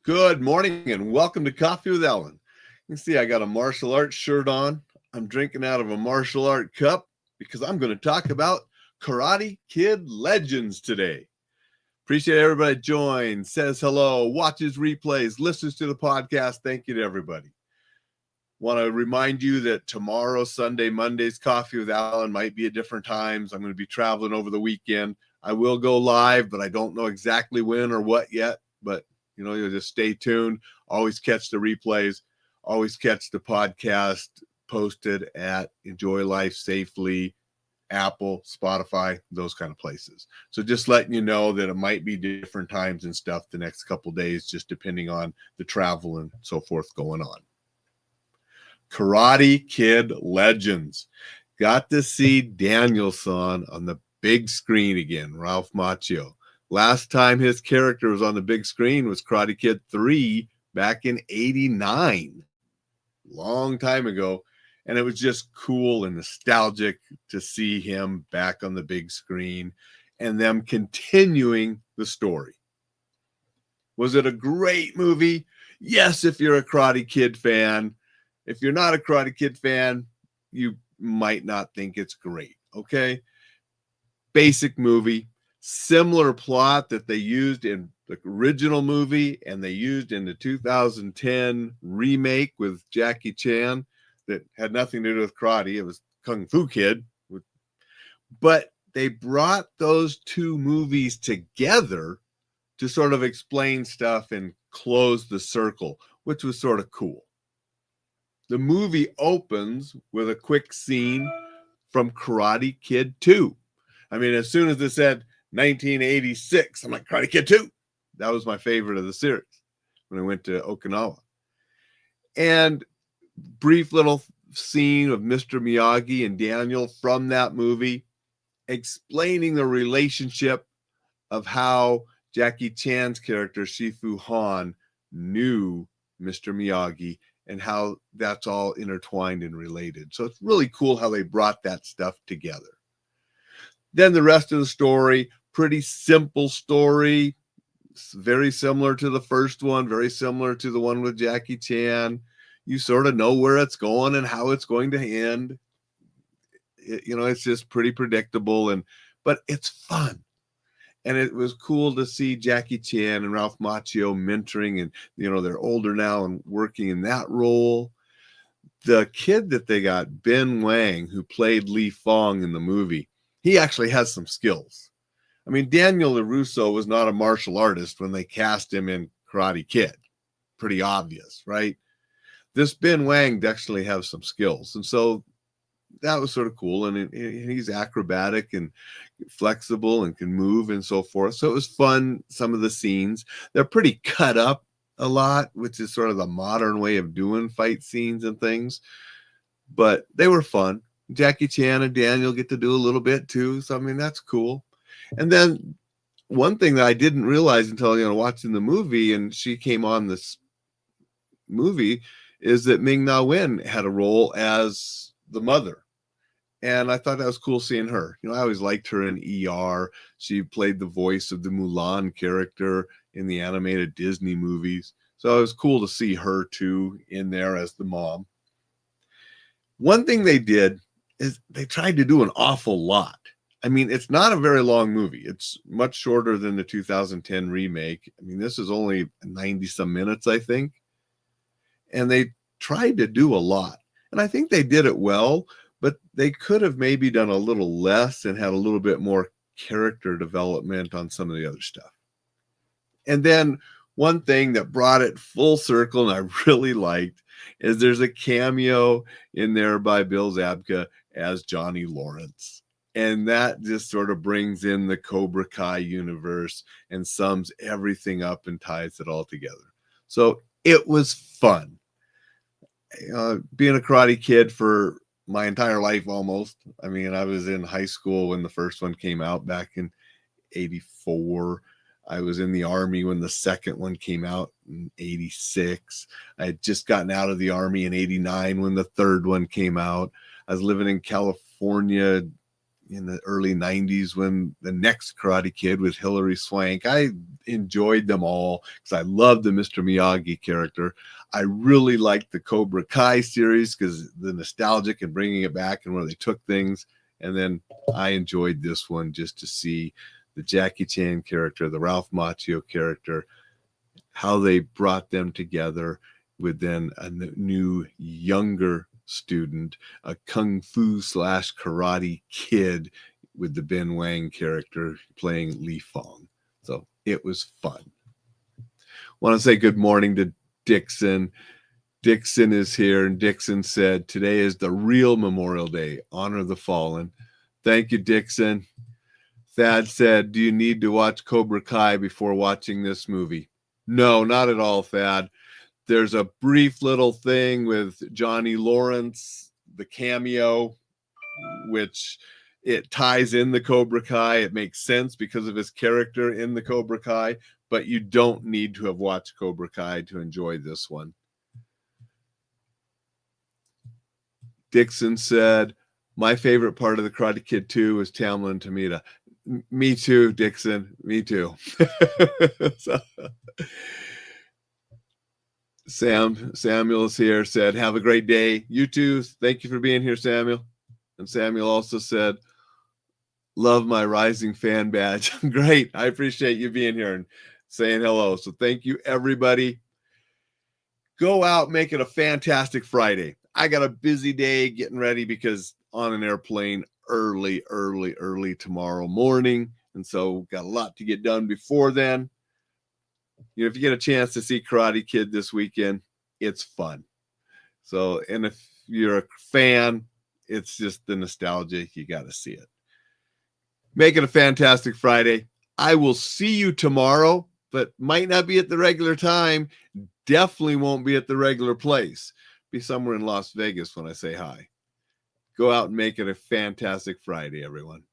Good morning and welcome to Coffee with Alain. You can see I got a martial arts shirt on. I'm drinking out of a martial art cup because I'm going to talk about Karate Kid Legends today. Appreciate everybody join, says hello, watches replays, listens to the podcast. Thank you to everybody. Want to remind you that tomorrow, Sunday, Monday's Coffee with Alain might be at different times. I'm going to be traveling over the weekend. I will go live, but I don't know exactly when or what yet. But you'll just stay tuned. Always catch the replays. Always catch the podcast posted at Enjoy Life Safely, Apple, Spotify, those kind of places. So just letting you know that it might be different times and stuff the next couple days, just depending on the travel and so forth going on. Karate Kid Legends. Got to see Daniel-san on the big screen again, Ralph Macchio. Last time his character was on the big screen was Karate Kid 3 back in 89. Long time ago. And it was just cool and nostalgic to see him back on the big screen and them continuing the story. Was it a great movie? Yes, if you're a Karate Kid fan. If you're not a Karate Kid fan, you might not think it's great, okay? Basic movie, similar plot that they used in the original movie and they used in the 2010 remake with Jackie Chan that had nothing to do with karate. It was Kung Fu Kid. But they brought those two movies together to sort of explain stuff and close the circle, which was sort of cool. The movie opens with a quick scene from Karate Kid 2. I mean, as soon as it said 1986, I'm like, Karate Kid 2. That was my favorite of the series when I went to Okinawa. And brief little scene of Mr. Miyagi and Daniel from that movie explaining the relationship of how Jackie Chan's character, Shifu Han, knew Mr. Miyagi and how that's all intertwined and related. So it's really cool how they brought that stuff together. Then the rest of the story, pretty simple story, very similar to the first one, very similar to the one with Jackie Chan. You sort of know where it's going and how it's going to end. It's just pretty predictable, but it's fun. And it was cool to see Jackie Chan and Ralph Macchio mentoring, and they're older now and working in that role. The kid that they got, Ben Wang, who played Li Fong in the movie, he actually has some skills. I mean, Daniel LaRusso was not a martial artist when they cast him in Karate Kid. Pretty obvious, right? This Ben Wang actually has some skills. And so that was sort of cool. And he's acrobatic and flexible and can move and so forth. So it was fun. Some of the scenes, they're pretty cut up a lot, which is sort of the modern way of doing fight scenes and things. But they were fun. Jackie Chan and Daniel get to do a little bit too. So, I mean, that's cool. And then one thing that I didn't realize until, watching the movie, and she came on this movie, is that Ming-Na Wen had a role as the mother. And I thought that was cool seeing her. I always liked her in ER. She played the voice of the Mulan character in the animated Disney movies. So it was cool to see her too in there as the mom. One thing they did is they tried to do an awful lot. I mean, it's not a very long movie. It's much shorter than the 2010 remake. I mean, this is only 90 some minutes, I think. And they tried to do a lot. And I think they did it well, but they could have maybe done a little less and had a little bit more character development on some of the other stuff. And then one thing that brought it full circle and I really liked is there's a cameo in there by Bill Zabka as Johnny Lawrence. And that just sort of brings in the Cobra Kai universe and sums everything up and ties it all together. So it was fun. Being a Karate Kid for my entire life almost. I mean, I was in high school when the first one came out back in 84. I was in the Army when the second one came out in 86. I had just gotten out of the Army in 89 when the third one came out. I was living in California in the early 90s when the next Karate Kid was Hilary Swank. I enjoyed them all because I loved the Mr. Miyagi character. I really liked the Cobra Kai series because the nostalgic and bringing it back and where they took things. And then I enjoyed this one just to see the Jackie Chan character, the Ralph Macchio character, how they brought them together with then a new, younger student, a kung fu / karate kid with the Ben Wang character playing Li Fong. So it was fun. Want to say good morning to Dixon. Dixon is here, and Dixon said, today is the real Memorial Day. Honor the fallen. Thank you, Dixon. Thad said, do you need to watch Cobra Kai before watching this movie? No, not at all, Thad. There's a brief little thing with Johnny Lawrence, the cameo, which it ties in the Cobra Kai. It makes sense because of his character in the Cobra Kai, but you don't need to have watched Cobra Kai to enjoy this one. Dixon said, my favorite part of the Karate Kid 2 is Tamlin Tomita. Me too, Dixon. Me too. So, Samuel is here, said, have a great day. You too. Thank you for being here, Samuel. And Samuel also said, love my rising fan badge. Great. I appreciate you being here and saying hello. So thank you, everybody. Go out, make it a fantastic Friday. I got a busy day getting ready because on an airplane early tomorrow morning. And so got a lot to get done before then. You know, if you get a chance to see Karate Kid this weekend, it's fun. So, and if you're a fan, it's just the nostalgia. You got to see it. Make it a fantastic Friday. I will see you tomorrow, but might not be at the regular time. Definitely won't be at the regular place. Be somewhere in Las Vegas when I say hi. Go out and make it a fantastic Friday, everyone.